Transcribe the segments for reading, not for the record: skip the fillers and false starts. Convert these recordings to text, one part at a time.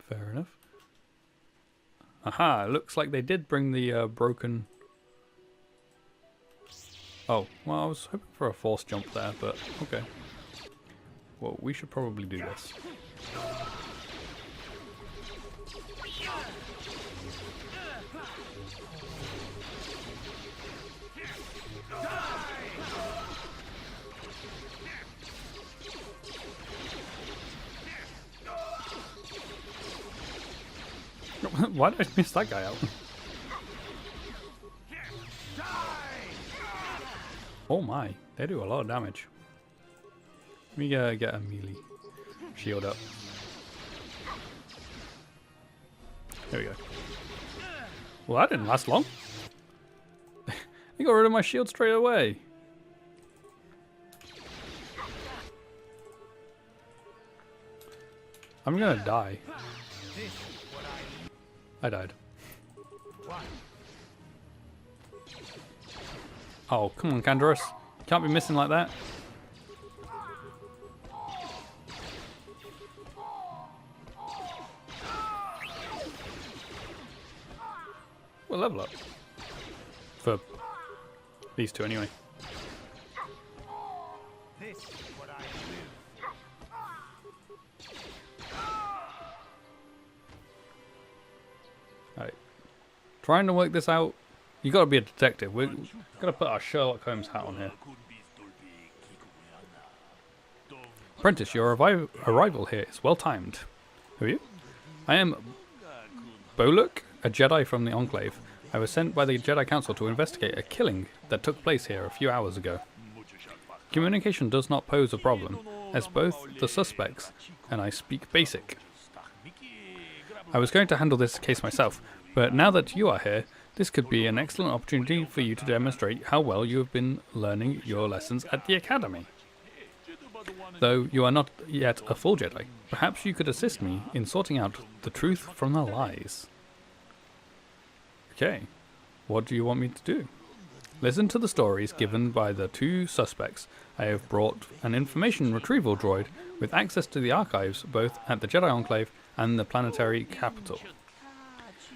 Fair enough. Aha, looks like they did bring the broken... Oh, well, I was hoping for a force jump there, but okay. Well, we should probably do this. Why did I miss that guy out? Oh my, they do a lot of damage. Let me get a melee shield up. There we go. Well, that didn't last long. He got rid of my shield straight away. I'm gonna die. I died. Oh, come on, Canderous. You can't be missing like that. We'll level up. For these two, anyway. Alright. Trying to work this out. You gotta be a detective. We're gonna put our Sherlock Holmes hat on here. Apprentice, your arrival here is well timed. Who are you? I am Boluk, a Jedi from the Enclave. I was sent by the Jedi Council to investigate a killing that took place here a few hours ago. Communication does not pose a problem, as both the suspects and I speak Basic. I was going to handle this case myself, but now that you are here, this could be an excellent opportunity for you to demonstrate how well you have been learning your lessons at the Academy. Though you are not yet a full Jedi, perhaps you could assist me in sorting out the truth from the lies. Okay, what do you want me to do? Listen to the stories given by the two suspects. I have brought an information retrieval droid with access to the archives both at the Jedi Enclave and the planetary capital.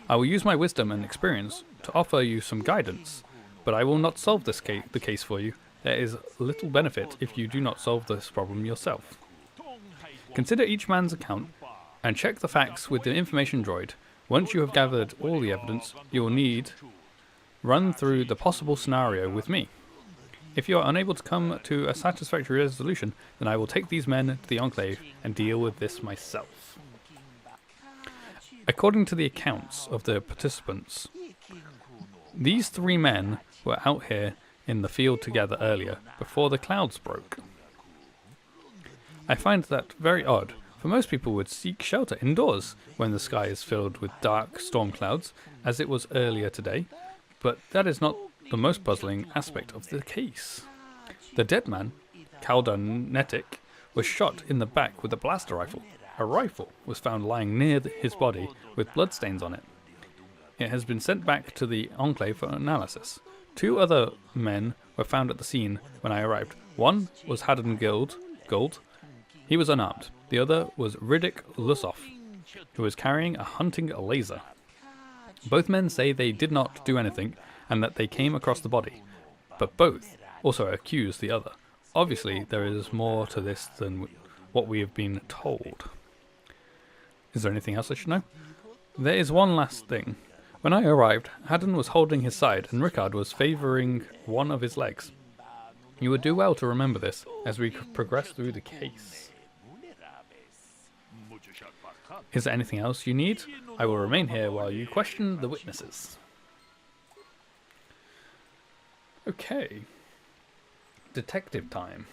I will use my wisdom and experience to offer you some guidance, but I will not solve the case for you. There is little benefit if you do not solve this problem yourself. Consider each man's account and check the facts with the information droid. Once you have gathered all the evidence you will need, run through the possible scenario with me. If you are unable to come to a satisfactory resolution, then I will take these men to the Enclave and deal with this myself. According to the accounts of the participants, these three men were out here in the field together earlier, before the clouds broke. I find that very odd, for most people would seek shelter indoors when the sky is filled with dark storm clouds, as it was earlier today, but that is not the most puzzling aspect of the case. The dead man, Kaldar Netik, was shot in the back with a blaster rifle. A rifle was found lying near his body with bloodstains on it. It has been sent back to the Enclave for analysis. Two other men were found at the scene when I arrived. One was Haddon Gold. He was unarmed. The other was Riddick Lussoff, who was carrying a hunting laser. Both men say they did not do anything and that they came across the body, but both also accuse the other. Obviously, there is more to this than what we have been told. Is there anything else I should know? There is one last thing. When I arrived, Haddon was holding his side and Rickard was favouring one of his legs. You would do well to remember this as we progress through the case. Is there anything else you need? I will remain here while you question the witnesses. Okay. Detective time.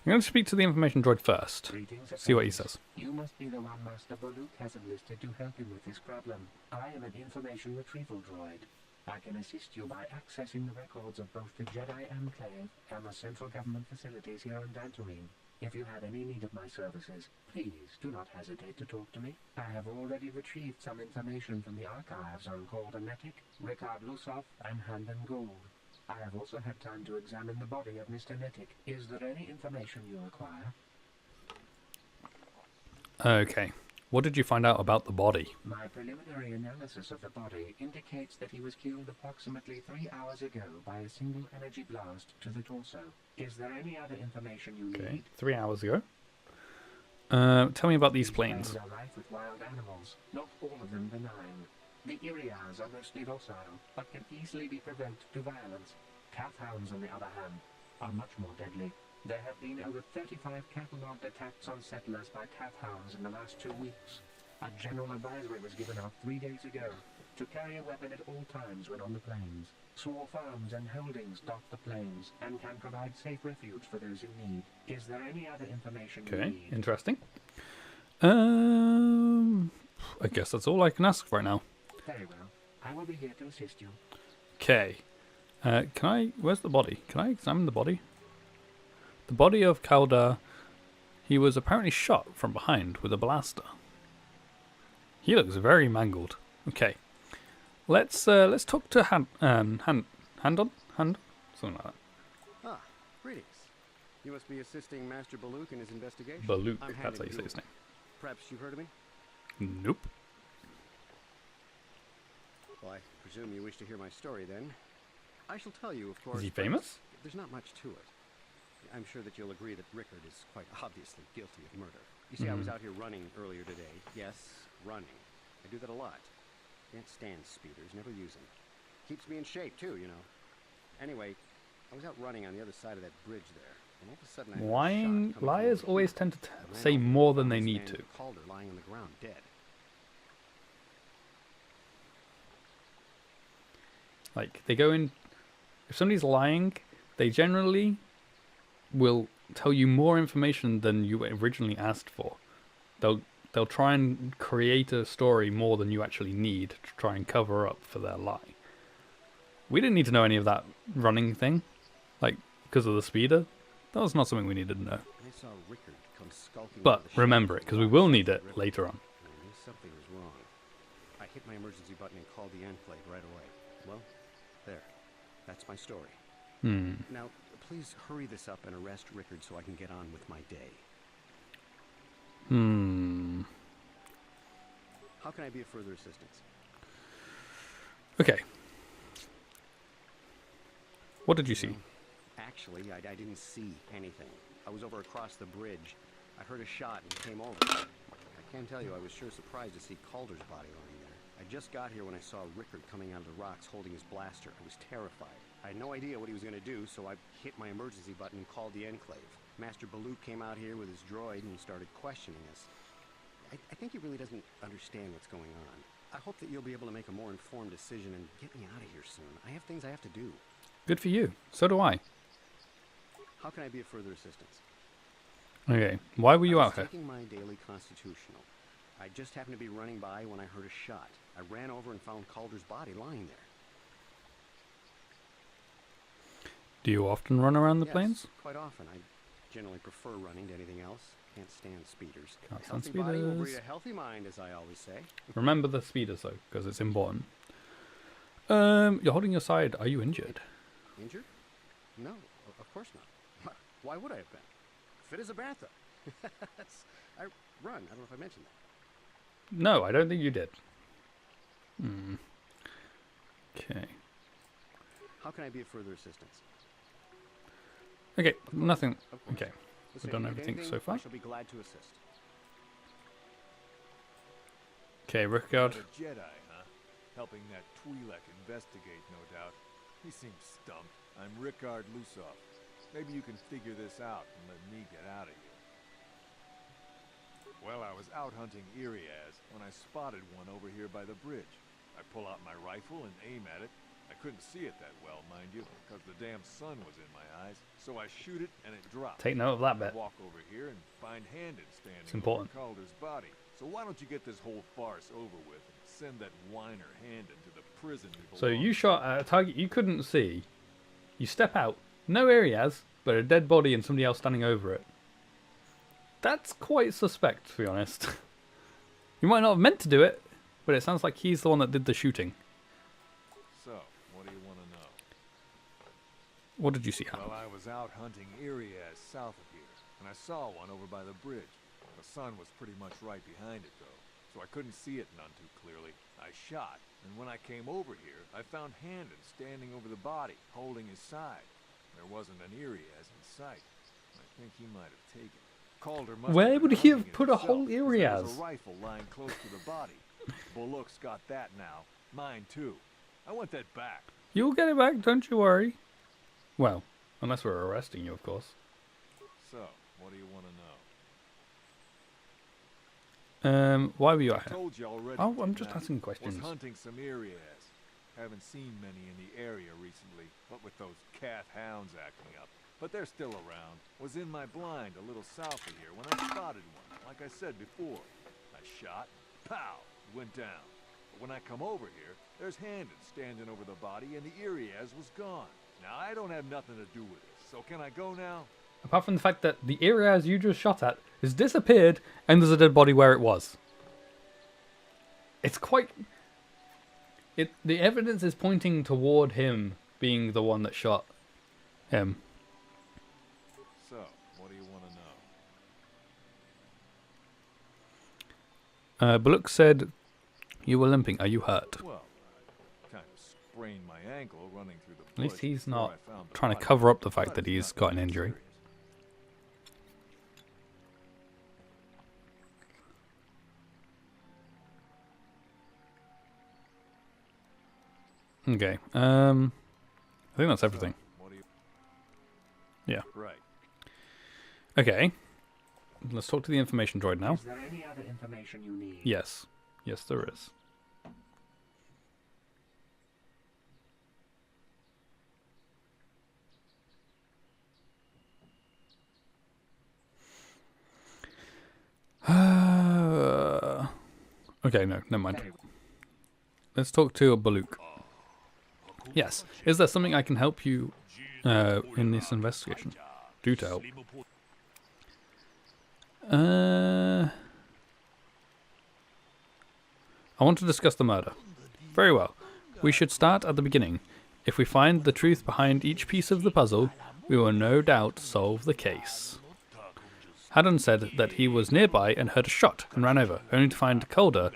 I'm going to speak to the information droid first. See what he says. You must be the one Master Boluk has enlisted to help him with this problem. I am an information retrieval droid. I can assist you by accessing the records of both the Jedi Enclave and the central government facilities here on Dantooine. If you have any need of my services, please do not hesitate to talk to me. I have already retrieved some information from the archives on Kaldar Netik, Rickard Lussoff, and Haddon Gold. I have also had time to examine the body of Mr. Netik. Is there any information you require? Okay. What did you find out about the body? My preliminary analysis of the body indicates that he was killed approximately 3 hours ago by a single energy blast to the torso. Is there any other information you Okay, need? 3 hours ago. Tell me about these planes. Are rife with wild animals, not all of them benign. The Irias are mostly docile, but can easily be provoked to violence. Calf hounds, on the other hand, are much more deadly. There have been over 35 catalogued attacks on settlers by calf hounds in the last 2 weeks. A general advisory was given out 3 days ago to carry a weapon at all times when on the plains. Small farms and holdings dot the plains and can provide safe refuge for those in need. Is there any other information you Okay, need? interesting. I guess that's all I can ask right now. Very well. I will be here to assist you. Okay. Where's the body? Can I examine the body? The body of Kaldar, he was apparently shot from behind with a blaster. He looks very mangled. Okay. Let's talk to Handon? Something like that. Ah, greetings. You must be assisting Master Baluk in his investigation. Baluk, I'm that's how Handon you say his Buell. Perhaps you've heard of me? name. Nope. Well, I presume you wish to hear my story then. I shall tell you, of course. Is he but famous? There's not much to it. I'm sure that you'll agree that Rickard is quite obviously guilty of murder. You see, I was out here running earlier today. Yes, running. I do that a lot. Can't stand speeders, never use them. Keeps me in shape too, you know. Anyway, I was out running on the other side of that bridge there, and all of a sudden I heard a shot coming from Liars over always here. tend to I ran say over and more than found they this need man to. named Calder lying on the ground, dead. Like, they go in... If somebody's lying, they generally will tell you more information than you originally asked for. They'll try and create a story more than you actually need to try and cover up for their lie. We didn't need to know any of that running thing. Like, because of the speeder. That was not something we needed to know. I saw Rickard come skulking But over the remember it, shadows because we of will the need it river. later on. I knew something was wrong. I hit my emergency button and called the Enclave right away. Well, there. That's my story. Now, please hurry this up and arrest Rickard so I can get on with my day. How can I be of further assistance? Okay. What did you see? Actually, I didn't see anything. I was over across the bridge. I heard a shot and came over. I can tell you I was sure surprised to see Calder's body lying there. I just got here when I saw Rickard coming out of the rocks holding his blaster. I was terrified. I had no idea what he was going to do, so I hit my emergency button and called the Enclave. Master Baluk came out here with his droid and started questioning us. I think he really doesn't understand what's going on. I hope that you'll be able to make a more informed decision and get me out of here soon. I have things I have to do. Good for you. So do I. How can I be of further assistance? Okay. Why were you I out was here? taking my daily constitutional. I just happened to be running by when I heard a shot. I ran over and found Calder's body lying there. Do you often run around the Yes, plains? quite often. I generally prefer running to anything else. Can't stand speeders. Can't A stand healthy body will breed speeders. a healthy mind, as I always say. Remember the speeders though, because it's important. You're holding your side. Are you injured? Injured? No, of course not. Why would I have been? Fit as a bantha. I run. I don't know if I mentioned that. No, I don't think you did. Okay. How can I be of further assistance? Okay, nothing. Of course. Okay. Listen, done if you need everything anything, so far? I shall be glad to assist. Okay, Rickard. A Jedi, huh? Helping that Twi'lek investigate, no doubt. He seems stumped. I'm Rickard Lusov. Maybe you can figure this out and let me get out of here. Well, I was out hunting Iriaz when I spotted one over here by the bridge. I pull out my rifle and aim at it. I couldn't see it that well, mind you, because the damn sun was in my eyes. So I shoot it and it drops. Take note of that I bit. walk over here and find Handon standing It's important. over Calder's body. So why don't you get this whole farce over with and send that whiner Handon to the prison he belongs So you to? shot at a target you couldn't see. You step out, no areas, but a dead body and somebody else standing over it. That's quite suspect, to be honest. You might not have meant to do it, but it sounds like he's the one that did the shooting. So, what do you want to know? What did you see happen? Well, I was out hunting Iriaz south of here, and I saw one over by the bridge. The sun was pretty much right behind it, though. so I couldn't see it none too clearly. I shot, and when I came over here, I found Handon standing over the body, holding his side. There wasn't an Iriaz in sight. I think he might have taken it. Calder must Where have would been he have hunting it put a himself, whole 'cause there was Iriaz? a rifle lying close to the body. Bullock's got that now. Mine too. I want that back. You'll get it back, don't you worry. Well, unless we're arresting you, of course. So, what do you want to know? Why were you I out here? told you already. Oh, I'm didn't just I? asking Was questions. hunting some Iriaz. Haven't seen many in the area recently, what with those cat hounds acting up. But they're still around. Was in my blind a little south of here when I spotted one, like I said before. I shot, pow, went down. But when I come over here, there's Handon standing over the body and the Iriaz was gone. Now, I don't have nothing to do with this, so can I go now? Apart from the fact that the Iriaz you just shot at has disappeared and there's a dead body where it was. It's quite... The evidence is pointing toward him being the one that shot him. So, what do you want to know? Bullock said you were limping. Are you hurt? Well, I kind of sprained my ankle running through the bush. At least he's before not I found the trying to body, cover up the fact but that it's he's not got an really injury. serious. Okay. I think that's everything. What do you... Yeah. Right. Okay. Let's talk to the information droid now. Is there any other information you need? Yes. Yes, there is. Okay, no, never mind. Let's talk to Bullock. Yes. Is there something I can help you in this investigation? Do to help. I want to discuss the murder. Very well. We should start at the beginning. If we find the truth behind each piece of the puzzle, we will no doubt solve the case. Haddon said that he was nearby and heard a shot and ran over, only to find Calder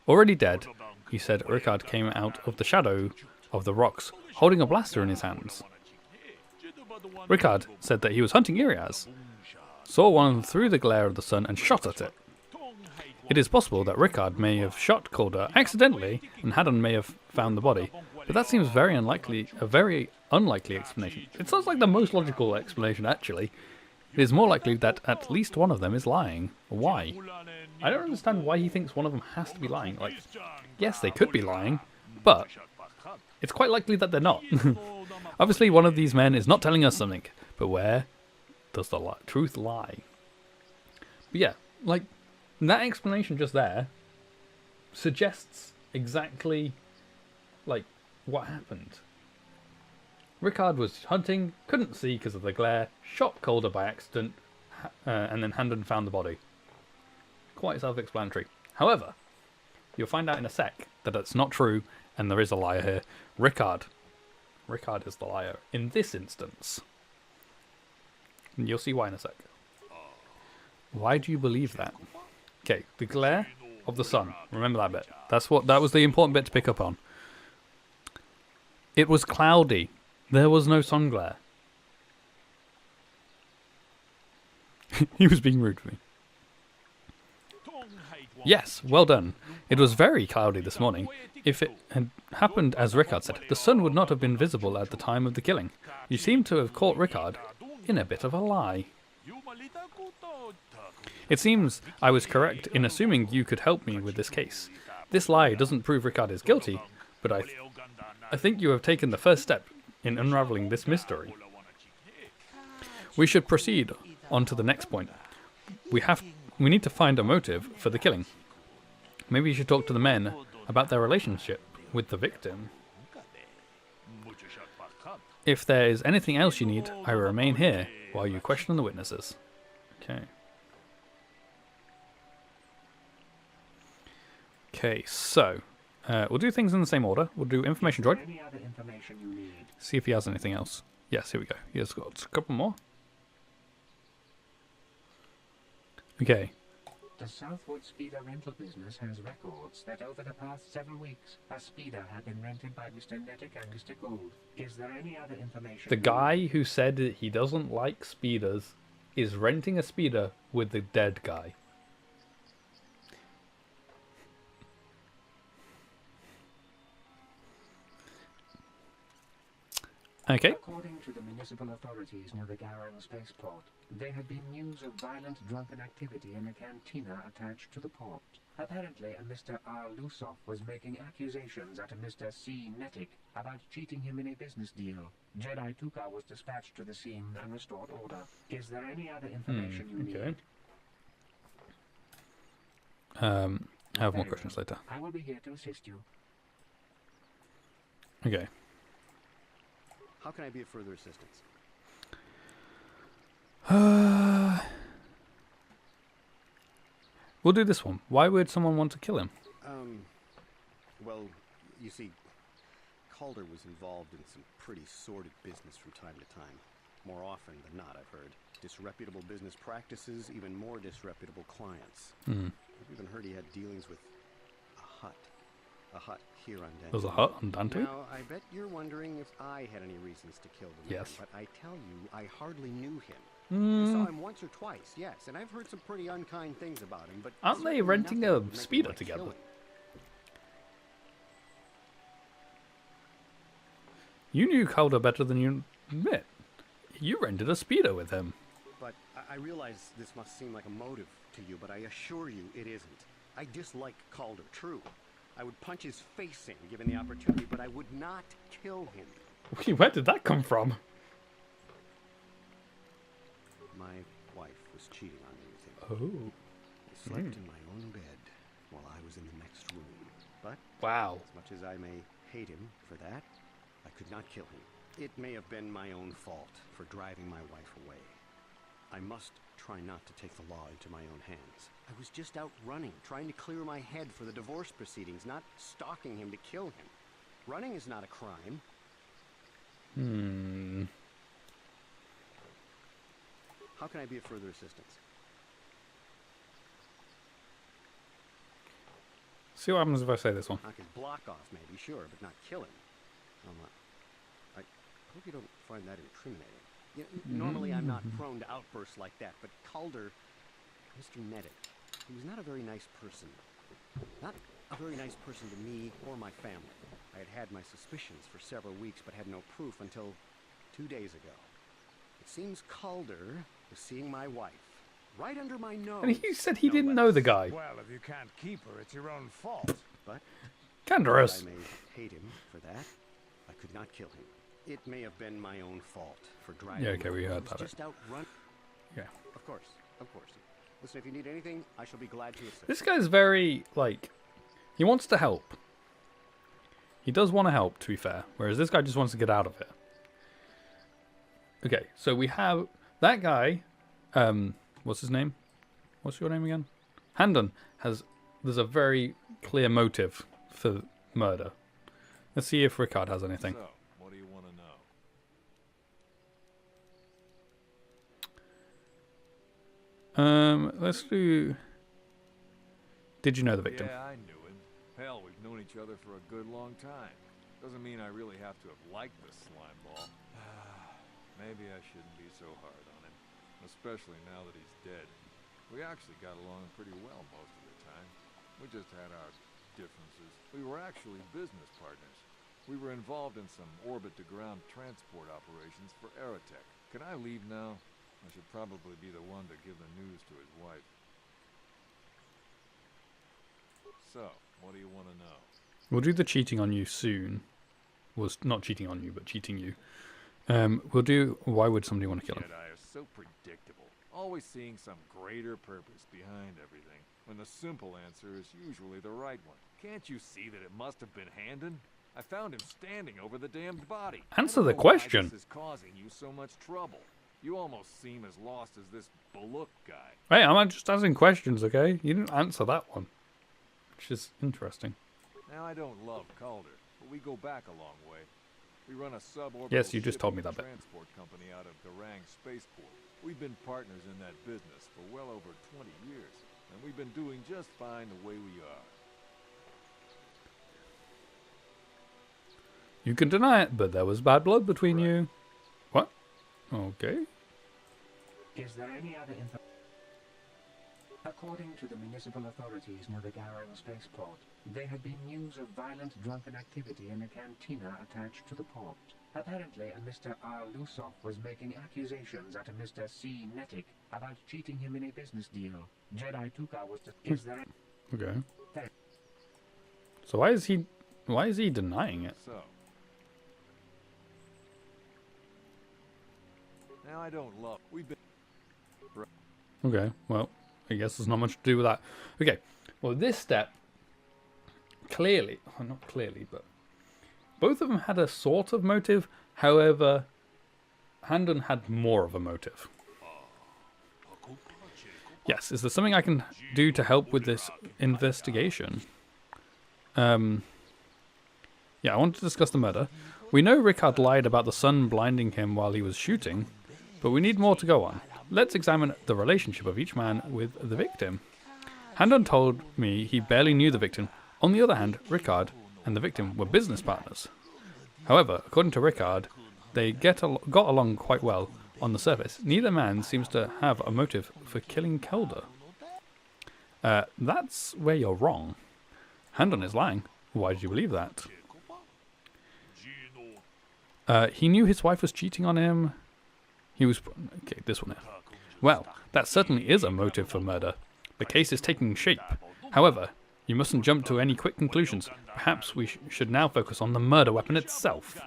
already dead. He said Rickard came out of the shadow of the rocks, holding a blaster in his hands. Rickard said that he was hunting Iriaz, saw one through the glare of the sun and shot at it. It is possible that Rickard may have shot Calder accidentally and Haddon may have found the body, but that seems very unlikely, a very unlikely explanation. It sounds like the most logical explanation, actually. It is more likely that at least one of them is lying. Why? I don't understand why he thinks one of them has to be lying. Like, yes, they could be lying, but it's quite likely that they're not. Obviously, one of these men is not telling us something, but where does the truth lie? But yeah, like, that explanation just there suggests exactly, like, what happened. Rickard was hunting, couldn't see because of the glare, shot Calder by accident, and then Handon found the body. Quite self-explanatory. However, you'll find out in a sec that it's not true, and there is a liar here. Rickard is the liar in this instance. And you'll see why in a sec. Why do you believe that? Okay, the glare of the sun. Remember that bit. That was the important bit to pick up on. It was cloudy. There was no sun glare. He was being rude to me. Yes, well done. It was very cloudy this morning. If it had happened as Rickard said, the sun would not have been visible at the time of the killing. You seem to have caught Rickard in a bit of a lie. It seems I was correct in assuming you could help me with this case. This lie doesn't prove Rickard is guilty, but I think you have taken the first step in unraveling this mystery. We should proceed on to the next point. We need to find a motive for the killing. Maybe you should talk to the men about their relationship with the victim. If there is anything else you need, I will remain here while you question the witnesses. Okay. Okay, so we'll do things in the same order. We'll do information droid. Any other information you need? See if he has anything else. Yes, here we go. He has got a couple more. Okay. The Southwood Speeder rental business has records that over the past several weeks, a speeder had been rented by Mr. Netick and Mr. Gould. Is there any other information? The guy who said that he doesn't like speeders is renting a speeder with the dead guy. Okay. According to the municipal authorities near the Garang spaceport, there had been news of violent drunken activity in a cantina attached to the port. Apparently, a Mr. R. Lusoff was making accusations at a Mr. C. Netick about cheating him in a business deal. Jedi Tuka was dispatched to the scene and restored order. Is there any other information you Okay. need? I have more Very questions well. later. I will be here to assist you. Okay. How can I be of further assistance? We'll do this one. Why would someone want to kill him? Well, you see, Calder was involved in some pretty sordid business from time to time. More often than not, I've heard. Disreputable business practices, even more disreputable clients. I've even heard he had dealings with a hut. A hut here on Dante. There's a hut on Dante? Now, I bet you're wondering if I had any reasons to kill the man, Yes. but I tell you, I hardly knew him. I saw him once or twice, yes, and I've heard some pretty unkind things about him, but Aren't they certainly renting nothing a that would make me speeder want to kill together? him. You knew Calder better than you admit. You rented a speeder with him. But I realize this must seem like a motive to you, but I assure you it isn't. I dislike Calder, true. I would punch his face in given the opportunity, but I would not kill him. Where did that come from? My wife was cheating on me with him. Oh. I slept in my own bed while I was in the next room. But Wow. as much as I may hate him for that, I could not kill him. It may have been my own fault for driving my wife away. I must try not to take the law into my own hands. I was just out running, trying to clear my head for the divorce proceedings, not stalking him to kill him. Running is not a crime. How can I be of further assistance? See what happens if I say this one. Knock his block off, maybe, sure, but not kill him. I hope you don't find that incriminating. You know, normally I'm not prone to outbursts like that, but Calder, Mr. Netick, he was not a very nice person. Not a very nice person to me or my family. I had had my suspicions for several weeks, but had no proof until 2 days ago. It seems Calder was seeing my wife, right under my nose. And he said he no didn't less. know the guy. Well, if you can't keep her, it's your own fault. But Canderous. I may hate him for that. I could not kill him. It may have been my own fault for driving. Yeah, okay, we him. I heard was that. just out run. Yeah. Of course, of course. Listen, if you need anything, I shall be glad to assist. This guy's very, like, he wants to help. He does want to help, to be fair. Whereas this guy just wants to get out of it. Okay, so we have that guy. What's his name? What's your name again? Handon there's a very clear motive for murder. Let's see if Rickard has anything. So, what do you want to know? Let's do. Did you know the victim? Yeah, I knew him. Hell, we've known each other for a good long time. Doesn't mean I really have to have liked the slime ball. Maybe I shouldn't be so hard on him, especially now that he's dead. We actually got along pretty well most of the time. We just had our differences. We were actually business partners. We were involved in some orbit-to-ground transport operations for Aerotech. Can I leave now? I should probably be the one to give the news to his wife. So, what do you want to know? We'll do the cheating on you soon. Was not cheating on you, but cheating you. We'll do. Why would somebody want to kill him? Jedi are so predictable, always seeing some greater purpose behind everything, when the simple answer is usually the right one. Can't you see that it must have been Handon? I found him standing over the damned body. Answer I don't the know why question. This is causing you so much trouble. You almost seem as lost as this Baluk guy. Hey, I'm just asking questions, okay? You didn't answer that one, which is interesting. Now, I don't love Calder, but we go back a long way. We run a suborbital Yes, you just told me shipping that bit. transport company out of Garang Spaceport. We've been partners in that business for well over 20 years. and we've been doing just fine the way we are. You can deny it, but there was bad blood between you. What? Okay. Is there any other info? According to the municipal authorities near the Garrow spaceport, there had been news of violent drunken activity in a cantina attached to the port. Apparently, a Mr. R. Lusov was making accusations at a Mr. C. Netic about cheating him in a business deal. Jedi Tuka was to... Is there... Okay. So why is he denying it? So. Now I don't love. We've been. Okay, well, I guess there's not much to do with that. Okay, well, this step, clearly, well, not clearly, but both of them had a sort of motive. However, Handon had more of a motive. Yes, is there something I can do to help with this investigation? Yeah, I want to discuss the murder. We know Rickard lied about the sun blinding him while he was shooting, but we need more to go on. Let's examine the relationship of each man with the victim. Handon told me he barely knew the victim. On the other hand, Rickard and the victim were business partners. However, according to Rickard, they got along quite well on the surface. Neither man seems to have a motive for killing Calder. That's where you're wrong. Handon is lying. Why did you believe that? He knew his wife was cheating on him. He was... Okay, this one here. Well, that certainly is a motive for murder. The case is taking shape. However, you mustn't jump to any quick conclusions. Perhaps we should now focus on the murder weapon itself.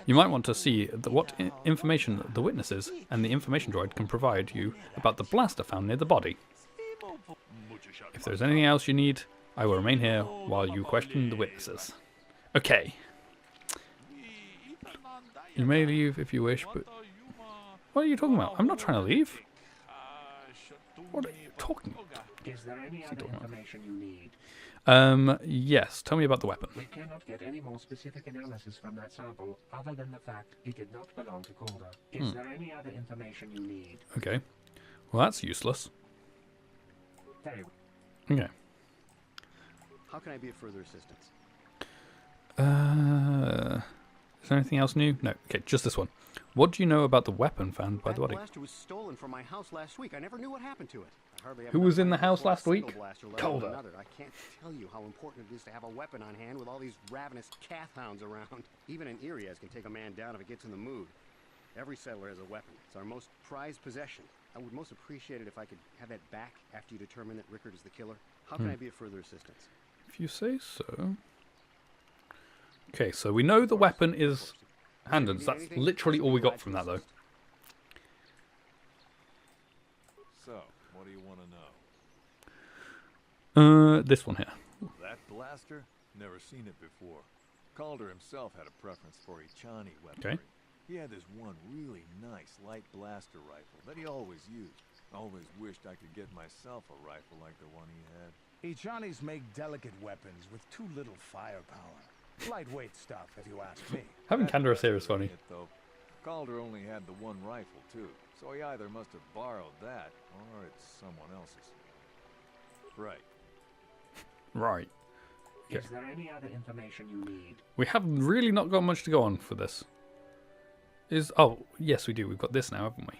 You might want to see what information the witnesses and the information droid can provide you about the blaster found near the body. If there's anything else you need, I will remain here while you question the witnesses. Okay. You may leave if you wish, but... What are you talking about? I'm not trying to leave. What are you talking about? Is there any other information you need? Yes. Tell me about the weapon. We cannot get any more specific analysis from that sample other than the fact it did not belong to Calder. Is there any other information you need? Okay. Well, that's useless. Very well. Okay. How can I be of further assistance? Is there anything else new? No. Okay, just this one. What do you know about the weapon found by the body? That blaster was stolen from my house last week. I never knew what happened to it. I hardly have Who enough was in the money to house swap a last single week? blaster, let Calder. alone another. I can't tell you how important it is to have a weapon on hand with all these ravenous cath hounds around. Even an Irias can take a man down if it gets in the mood. Every settler has a weapon. It's our most prized possession. I would most appreciate it if I could have that back after you determine that Rickard is the killer. How can I be of further assistance? If you say so. Okay, so we know the weapon is Handon's. That's literally all we got from that, though. So, what do you want to know? This one here. That blaster? Never seen it before. Calder himself had a preference for Ichani weaponry. Okay. He had this one really nice light blaster rifle that he always used. Always wished I could get myself a rifle like the one he had. Ichanis make delicate weapons with too little firepower. Lightweight stuff, if you ask me. Having That Candaris here does is funny. it, though. Calder only had the one rifle, too. So he either must have borrowed that, or it's someone else's. Right. Right. Is there any other information you need? We have really not got much to go on for this. Oh, yes we do. We've got this now, haven't we?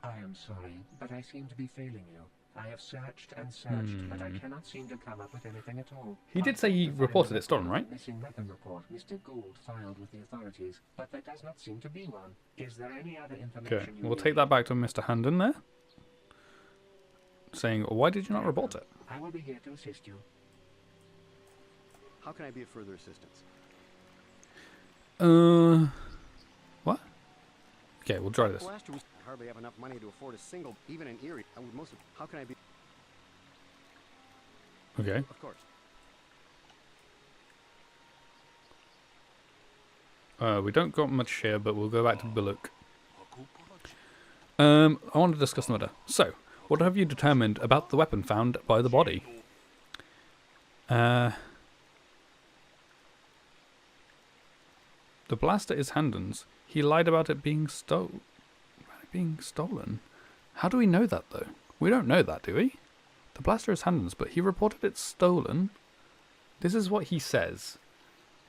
I am sorry, but I seem to be failing you. I have searched and searched, but I cannot seem to come up with anything at all. He did say he reported it stolen, right? Missing weapon report Mr. Gould filed with the authorities, but there does not seem to be one. Is there any other information Okay, you we'll need? take that back to Mr. Handon there. Saying, why did you not report it? I will be here to assist you. How can I be of further assistance? What? Okay, we'll try this. Blaster was I hardly have enough money to afford a single, even an Erie. I would most. How can I be? Okay. Of course. We don't got much here, but we'll go back to Bullock. I want to discuss the matter. So, what have you determined about the weapon found by the body? The blaster is Handon's. He lied about it being stolen. How do we know that, though? We don't know that, do we? The blaster is Handen's, but he reported it stolen. This is what he says,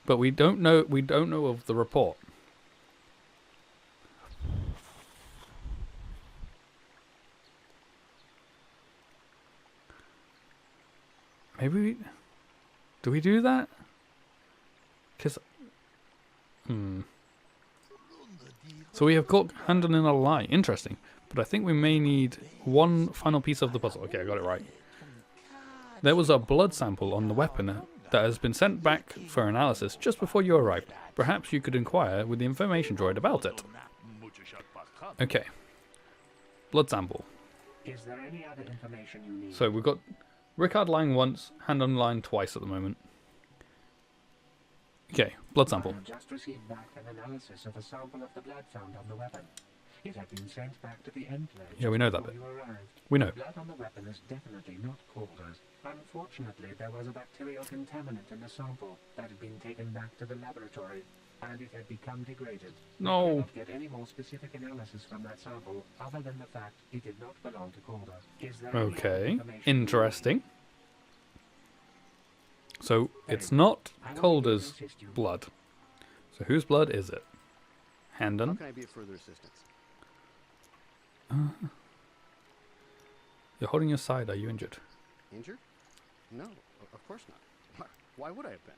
but we don't know. We don't know of the report. Maybe do we do that? Because So we have caught Handon in a lie. Interesting. But I think we may need one final piece of the puzzle. Okay, I got it right. There was a blood sample on the weapon that has been sent back for analysis just before you arrived. Perhaps you could inquire with the information droid about it. Okay. Blood sample. Is there any other information you need? So we've got Rickard lying once, Handon lying twice at the moment. Okay, blood sample. I have just received back an analysis of a sample of the blood found on the weapon. It had been sent back to the Enclave. Yeah, we know that before bit. you arrived. We know. The blood on the weapon is definitely not Calder's. Unfortunately, there was a bacterial contaminant in the sample that had been taken back to the laboratory, and it had become degraded. No. We cannot get any more specific analysis from that sample, other than the fact it did not belong to Calder. Is there any other Okay, information? interesting. So it's not Calder's blood. So whose blood is it? How Handon? can I be of further assistance? You're holding your side. Are you injured? Injured? No, of course not. Why would I have been?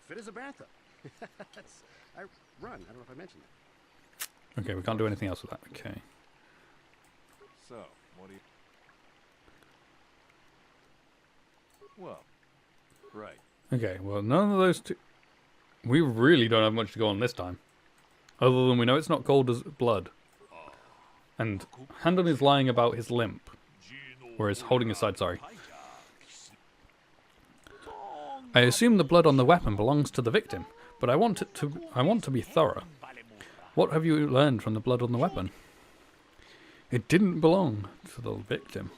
Fit as a bantha. I run. I don't know if I mentioned that. Okay, we can't do anything else with that. Okay. So, what do you... Well, right. Okay, well, none of those two... We really don't have much to go on this time. Other than we know it's not Calder's blood. And Handon is lying about his limp. Or is holding his side, sorry. I assume the blood on the weapon belongs to the victim, but I want to be thorough. What have you learned from the blood on the weapon? It didn't belong to the victim.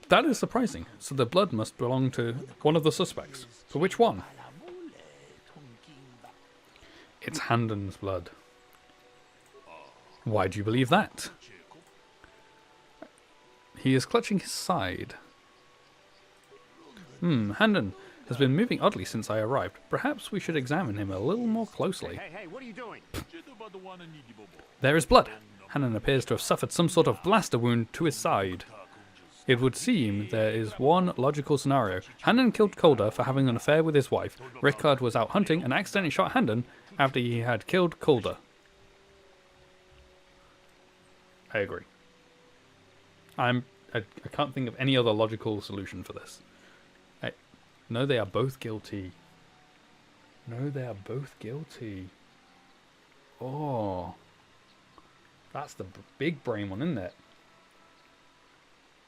That is surprising. So the blood must belong to one of the suspects. So which one? It's Handon's blood. Why do you believe that? He is clutching his side. Handon has been moving oddly since I arrived. Perhaps we should examine him a little more closely. Hey, what are you doing? There is blood. Handon appears to have suffered some sort of blaster wound to his side. It would seem there is one logical scenario. Handon killed Calder for having an affair with his wife. Rickard was out hunting and accidentally shot Handon after he had killed Calder. I agree. I can't think of any other logical solution for this. No, they are both guilty. No, they are both guilty. Oh. That's the big brain one, isn't it?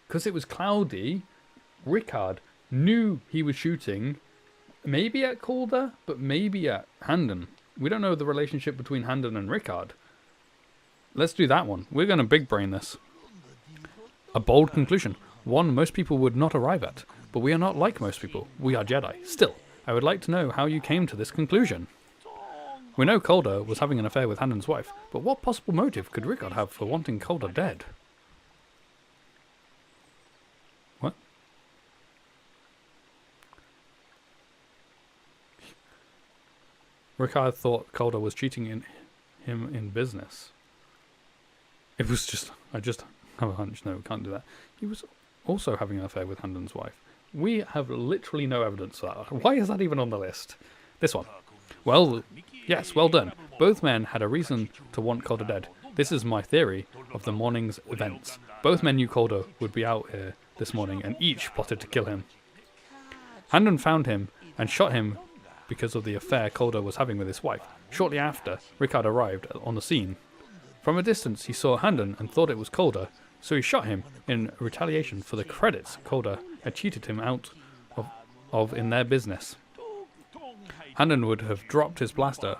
Because it was cloudy, Rickard knew he was shooting maybe at Calder, but maybe at Handon. We don't know the relationship between Handon and Rickard. Let's do that one. We're going to big brain this. A bold conclusion. One most people would not arrive at. But we are not like most people. We are Jedi. Still, I would like to know how you came to this conclusion. We know Calder was having an affair with Handon's wife, but what possible motive could Rickard have for wanting Calder dead? What? Rickard thought Calder was cheating him in business. It was just... I just have a hunch. No, we can't do that. He was also having an affair with Handon's wife. We have literally no evidence for that. Why is that even on the list? This one. Well, yes, well done. Both men had a reason to want Calder dead. This is my theory of the morning's events. Both men knew Calder would be out here this morning, and each plotted to kill him. Handon found him and shot him because of the affair Calder was having with his wife. Shortly after, Rickard arrived on the scene. From a distance, he saw Handon and thought it was Calder, so he shot him in retaliation for the credits Calder had cheated him out of in their business. Handon would have dropped his blaster,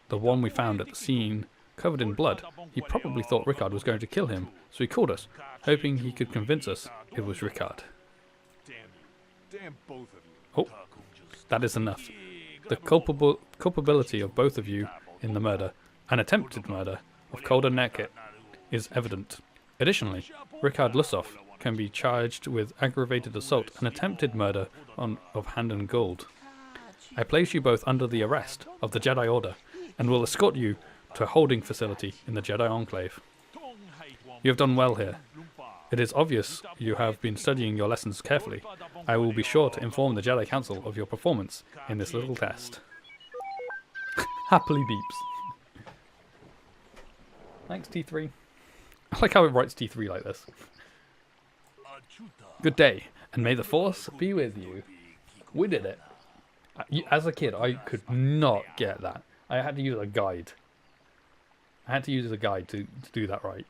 the one we found at the scene, covered in blood. He probably thought Rickard was going to kill him, so he called us, hoping he could convince us it was Rickard. Damn you. Damn both of you. Oh, that is enough. The culpability of both of you in the murder, an attempted murder, of Calder Nekit is evident. Additionally, Rickard Lussoff can be charged with aggravated assault and attempted murder of Handon Gould. I place you both under the arrest of the Jedi Order and will escort you to a holding facility in the Jedi Enclave. You have done well here. It is obvious you have been studying your lessons carefully. I will be sure to inform the Jedi Council of your performance in this little test. Happily beeps. Thanks, T3. I like how it writes T3 like this. Good day, and may the Force be with you. We did it. As a kid, I could not get that. I had to use a guide. I had to use a guide to do that right.